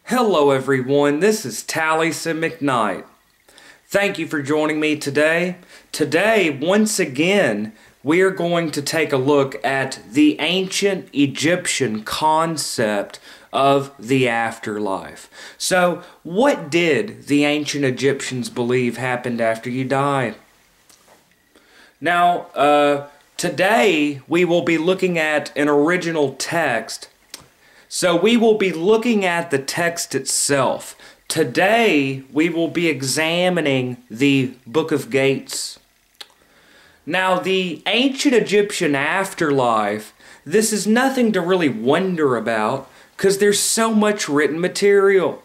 Hello everyone, this is Taliesin McKnight. Thank you for joining me today. Today, once again, we are going to take a look at the ancient Egyptian concept of the afterlife. So, what did the ancient Egyptians believe happened after you die? Now, today we will be looking at an original text. So we will be looking at the text itself. Today we will be examining the Book of Gates. Now the ancient Egyptian afterlife, this is nothing to really wonder about because there's so much written material.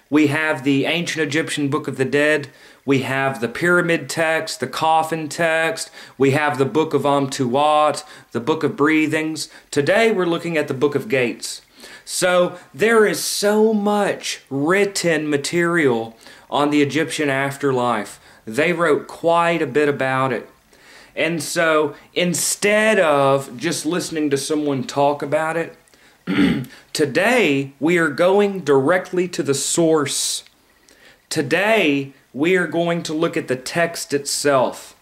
We have the ancient Egyptian Book of the Dead, we have the pyramid text, the coffin text, we have the Book of Tuat, the Book of Breathings. Today we're looking at the Book of Gates. So there is so much written material on the Egyptian afterlife. They wrote quite a bit about it. And so instead of just listening to someone talk about it, today we are going directly to the source. Today we are going to look at the text itself.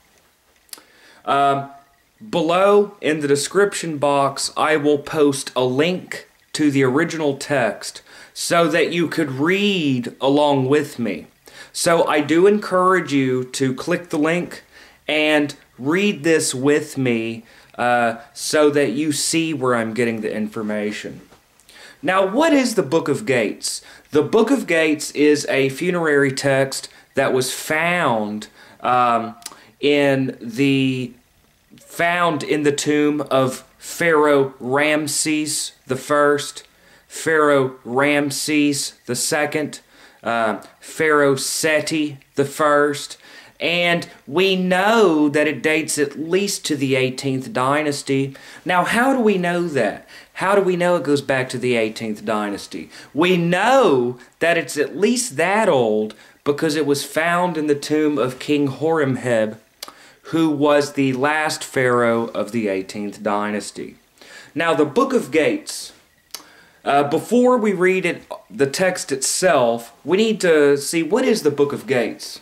Below in the description box I will post a link to the original text so that you could read along with me. So I do encourage you to click the link and read this with me so that you see where I'm getting the information. Now, what is the Book of Gates? The Book of Gates is a funerary text that was found in the tomb of Pharaoh Ramses I, Pharaoh Ramses II, Pharaoh Seti I, and we know that it dates at least to the 18th dynasty. Now, how do we know that? How do we know it goes back to the 18th dynasty? We know that it's at least that old because it was found in the tomb of King Horemheb, who was the last pharaoh of the 18th dynasty. Now, the Book of Gates, before we read the text itself, we need to see what is the Book of Gates.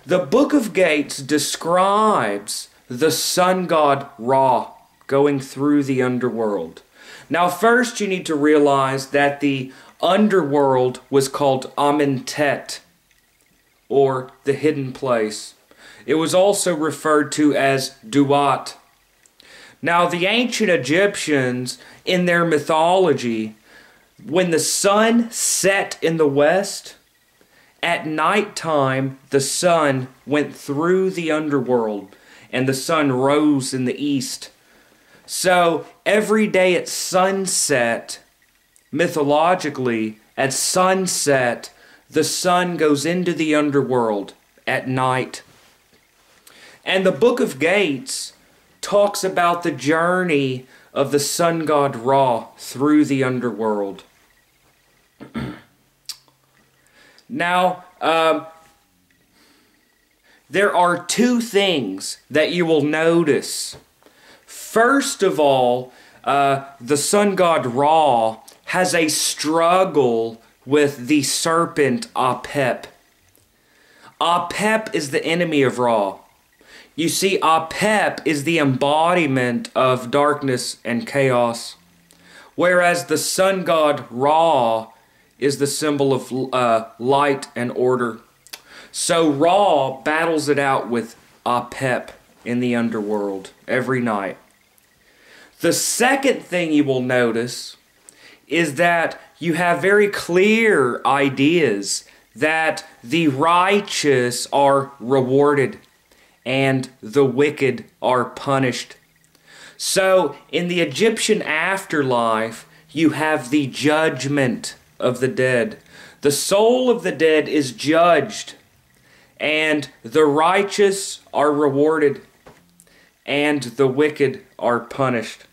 The Book of Gates describes the sun god Ra going through the underworld. Now, first you need to realize that the underworld was called Amentet, or the hidden place. It was also referred to as Duat. Now, the ancient Egyptians, in their mythology, when the sun set in the west, at nighttime the sun went through the underworld and the sun rose in the east. So, every day at sunset, mythologically, at sunset, the sun goes into the underworld at night. And the Book of Gates talks about the journey of the sun god Ra through the underworld. Now, there are two things that you will notice. First of all, the sun god Ra has a struggle with the serpent Apep. Apep is the enemy of Ra. You see, Apep is the embodiment of darkness and chaos, whereas the sun god Ra is the symbol of light and order. So Ra battles it out with Apep in the underworld every night. The second thing you will notice is that you have very clear ideas that the righteous are rewarded and the wicked are punished. So, in the Egyptian afterlife, you have the judgment of the dead. The soul of the dead is judged, and the righteous are rewarded, and the wicked are punished.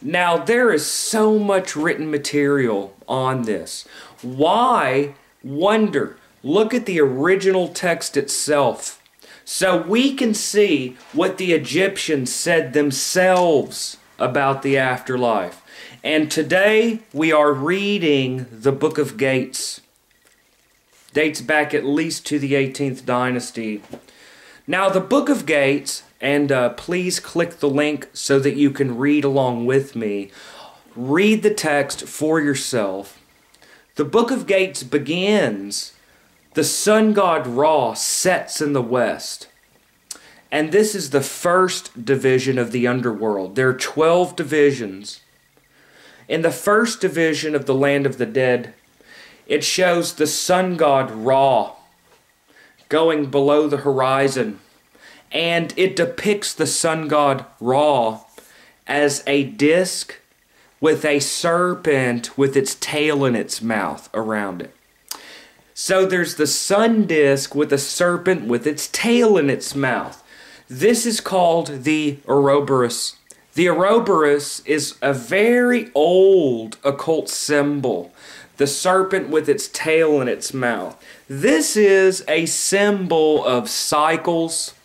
Now, there is so much written material on this. Why wonder? Look at the original text itself. So we can see what the Egyptians said themselves about the afterlife. And today we are reading the Book of Gates. Dates back at least to the 18th dynasty. Now the Book of Gates, and please click the link so that you can read along with me. Read the text for yourself. The Book of Gates begins, the sun god Ra sets in the west. And this is the first division of the underworld. There are 12 divisions. In the first division of the land of the dead, it shows the sun god Ra going below the horizon. And it depicts the sun god Ra as a disc with a serpent with its tail in its mouth around it. So there's the sun disk with a serpent with its tail in its mouth. This is called the Ouroboros. The Ouroboros is a very old occult symbol. The serpent with its tail in its mouth. This is a symbol of cycles,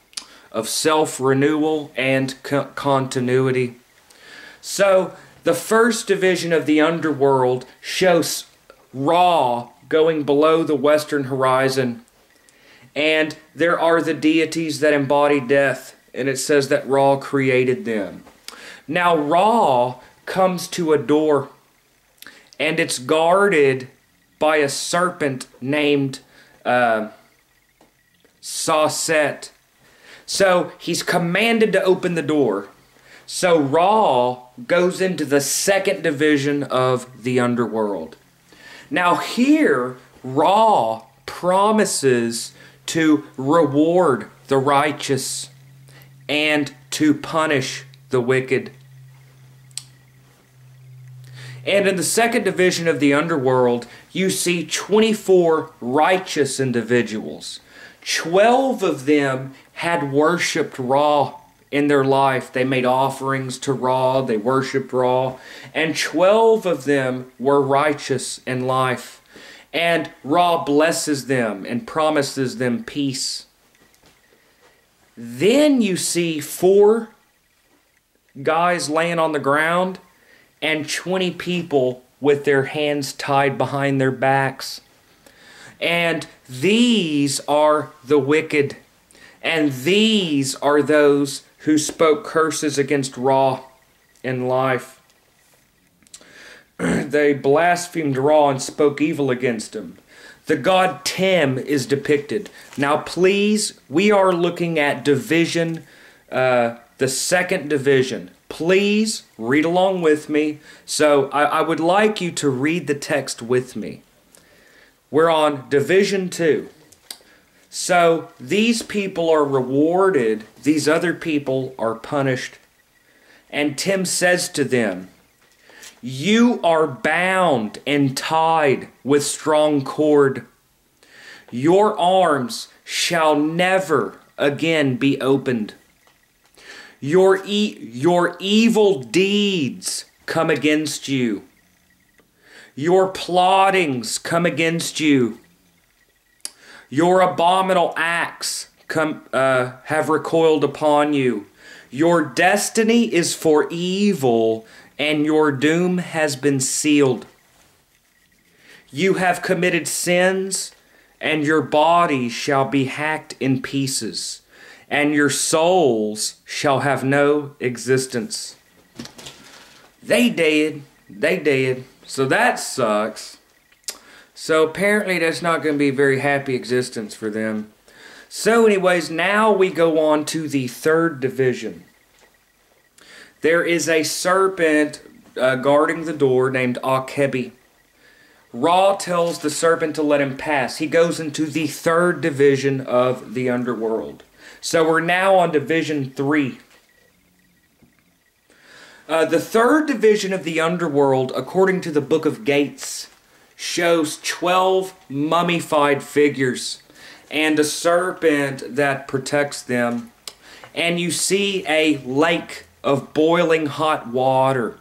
of self-renewal, and continuity. So, the first division of the underworld shows Ra going below the western horizon. And there are the deities that embody death. And it says that Ra created them. Now Ra comes to a door. And it's guarded by a serpent named Sawset. So he's commanded to open the door. So Ra goes into the second division of the underworld. Now here, Ra promises to reward the righteous and to punish the wicked. And in the second division of the underworld, you see 24 righteous individuals. 12 of them had worshipped Ra in their life. They made offerings to Ra, they worshipped Ra, and 12 of them were righteous in life. And Ra blesses them and promises them peace. Then you see 4 guys laying on the ground and 20 people with their hands tied behind their backs. And these are the wicked. And these are those who spoke curses against Ra in life. They blasphemed Ra and spoke evil against him. The god Tem is depicted. Now please, we are looking at division, the second division. Please read along with me. So I would like you to read the text with me. We're on division 2. So these people are rewarded. These other people are punished. And Tim says to them, "You are bound and tied with strong cord. Your arms shall never again be opened. Your evil deeds come against you. Your plottings come against you. Your abominable acts have recoiled upon you. Your destiny is for evil, and your doom has been sealed. You have committed sins, and your bodies shall be hacked in pieces, and your souls shall have no existence." They did. They did. So that sucks. So apparently that's not going to be a very happy existence for them. So anyways, now we go on to the third division. There is a serpent guarding the door named Akebi. Ra tells the serpent to let him pass. He goes into the third division of the underworld. So we're now on division 3. The third division of the underworld, according to the Book of Gates, shows 12 mummified figures and a serpent that protects them. And you see a lake of boiling hot water.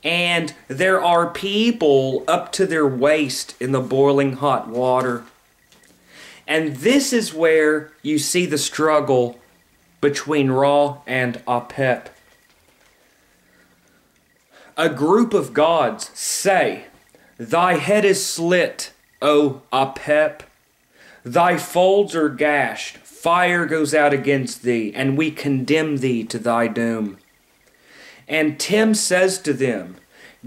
And there are people up to their waist in the boiling hot water. And this is where you see the struggle between Ra and Apep. A group of gods say, "Thy head is slit, O Apep. Thy folds are gashed. Fire goes out against thee, and we condemn thee to thy doom." And Tim says to them,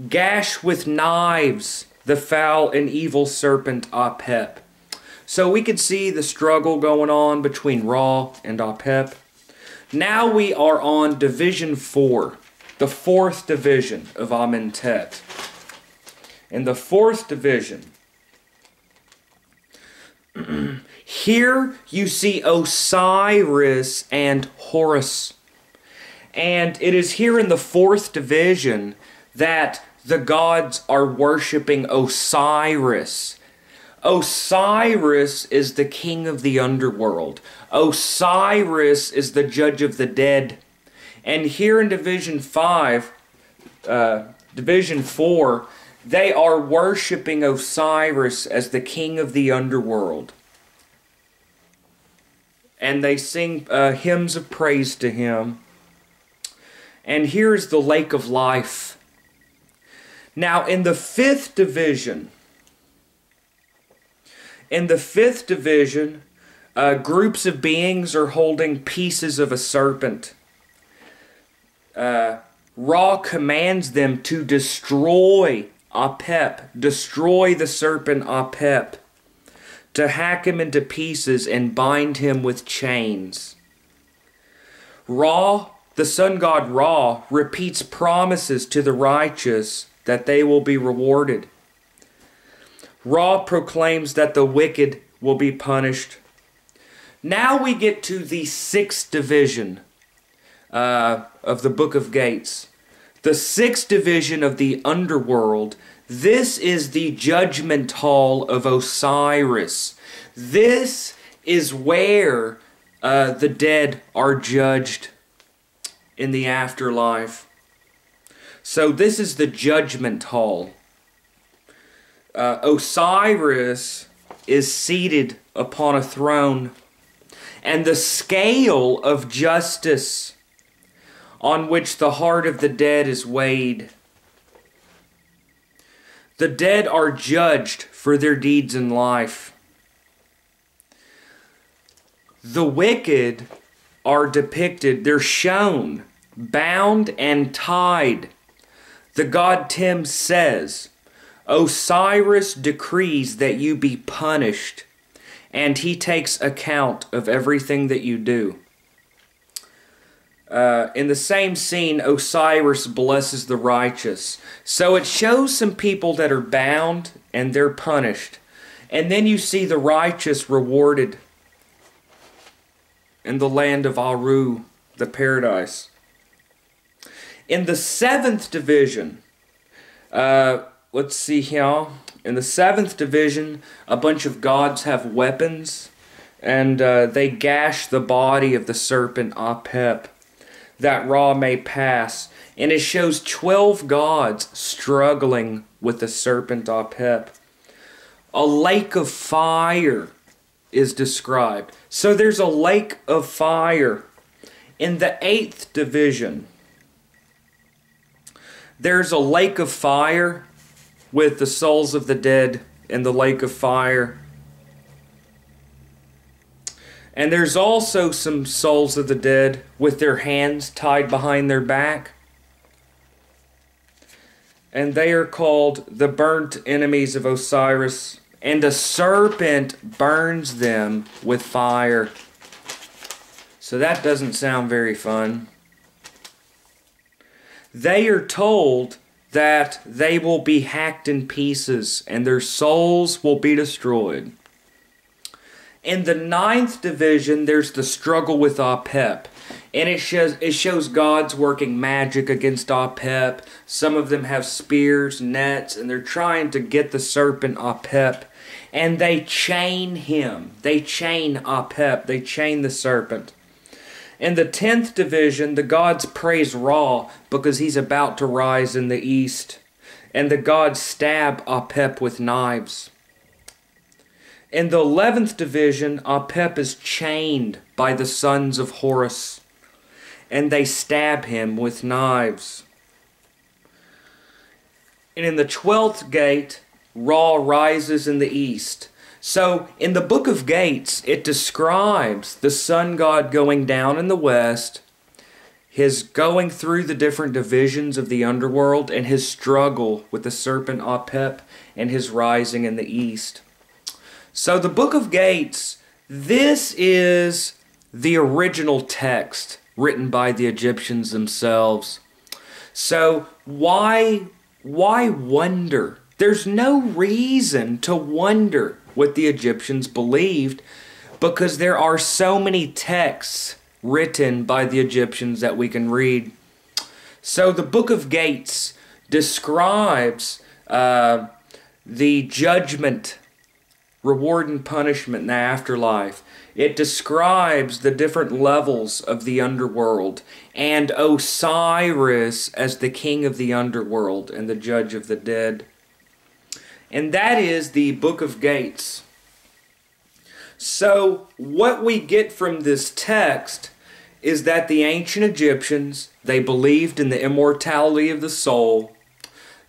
"Gash with knives the foul and evil serpent Apep." So we could see the struggle going on between Ra and Apep. Now we are on Division 4, the 4th division of Amentet. In the 4th division, here you see Osiris and Horus. And it is here in the 4th division that the gods are worshiping Osiris. Osiris is the king of the underworld. Osiris is the judge of the dead. And here in Division 4, they are worshiping Osiris as the king of the underworld. And they sing hymns of praise to him. And here's the Lake of Life. Now in the 5th division, groups of beings are holding pieces of a serpent. Ra commands them to destroy Apep, destroy the serpent Apep, to hack him into pieces and bind him with chains. Ra, the sun god Ra, repeats promises to the righteous that they will be rewarded. Ra proclaims that the wicked will be punished. Now we get to the 6th division of the Book of Gates. The 6th division of the underworld. This is the judgment hall of Osiris. This is where the dead are judged in the afterlife. So this is the judgment hall. Osiris is seated upon a throne, and the scale of justice on which the heart of the dead is weighed. The dead are judged for their deeds in life. The wicked are depicted, they're shown, bound and tied. The god Tim says, "Osiris decrees that you be punished, and he takes account of everything that you do." In the same scene, Osiris blesses the righteous. So it shows some people that are bound and they're punished. And then you see the righteous rewarded in the land of Aru, the paradise. In the 7th division, let's see here. In the 7th division, a bunch of gods have weapons, and they gash the body of the serpent Apep, that Ra may pass. And it shows 12 gods struggling with the serpent Apep. A lake of fire is described. So there's a lake of fire. In the 8th division, there's a lake of fire with the souls of the dead in the lake of fire. And there's also some souls of the dead with their hands tied behind their back. And they are called the burnt enemies of Osiris. And a serpent burns them with fire. So that doesn't sound very fun. They are told that they will be hacked in pieces and their souls will be destroyed. In the 9th division, there's the struggle with Apep. And it shows gods working magic against Apep. Some of them have spears, nets, and they're trying to get the serpent Apep. And they chain him. They chain Apep. They chain the serpent. In the 10th division, the gods praise Ra because he's about to rise in the east. And the gods stab Apep with knives. In the 11th division, Apep is chained by the sons of Horus, and they stab him with knives. And in the 12th gate, Ra rises in the east. So in the book of Gates, it describes the sun god going down in the west, his going through the different divisions of the underworld, and his struggle with the serpent Apep, and his rising in the east. So the book of Gates, this is the original text written by the Egyptians themselves. So why wonder? There's no reason to wonder what the Egyptians believed, because there are so many texts written by the Egyptians that we can read. So the book of Gates describes the judgment, reward and punishment in the afterlife. It describes the different levels of the underworld, and Osiris as the king of the underworld and the judge of the dead. And that is the book of Gates. So what we get from this text is that the ancient Egyptians, they believed in the immortality of the soul.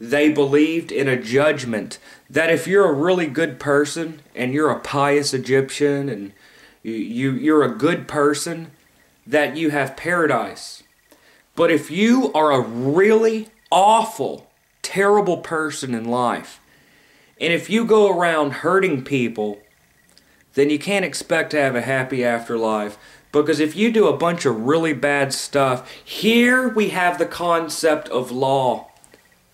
They believed in a judgment, that if you're a really good person and you're a pious Egyptian and you're a good person, that you have paradise. But if you are a really awful, terrible person in life, and if you go around hurting people, then you can't expect to have a happy afterlife. Because if you do a bunch of really bad stuff, here we have the concept of law,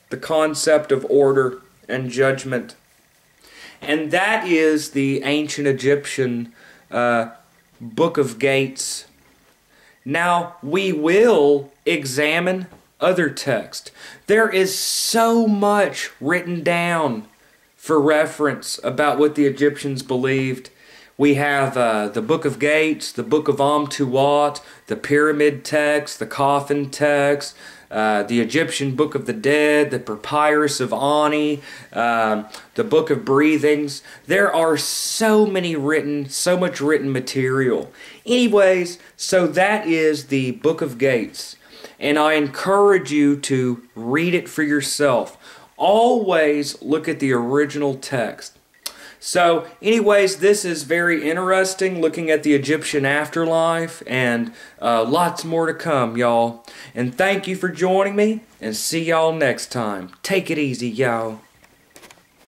the concept of order and judgment. And that is the ancient Egyptian book of Gates. Now, we will examine other texts. There is so much written down for reference about what the Egyptians believed. We have the Book of Gates, the Book of Amtuat, the Pyramid text, the Coffin text, the Egyptian Book of the Dead, the Papyrus of Ani, the Book of Breathings. There are so much written material. Anyways, so that is the Book of Gates. And I encourage you to read it for yourself. Always look at the original text. So, anyways, this is very interesting, looking at the Egyptian afterlife, and lots more to come, y'all. And thank you for joining me, and see y'all next time. Take it easy, y'all.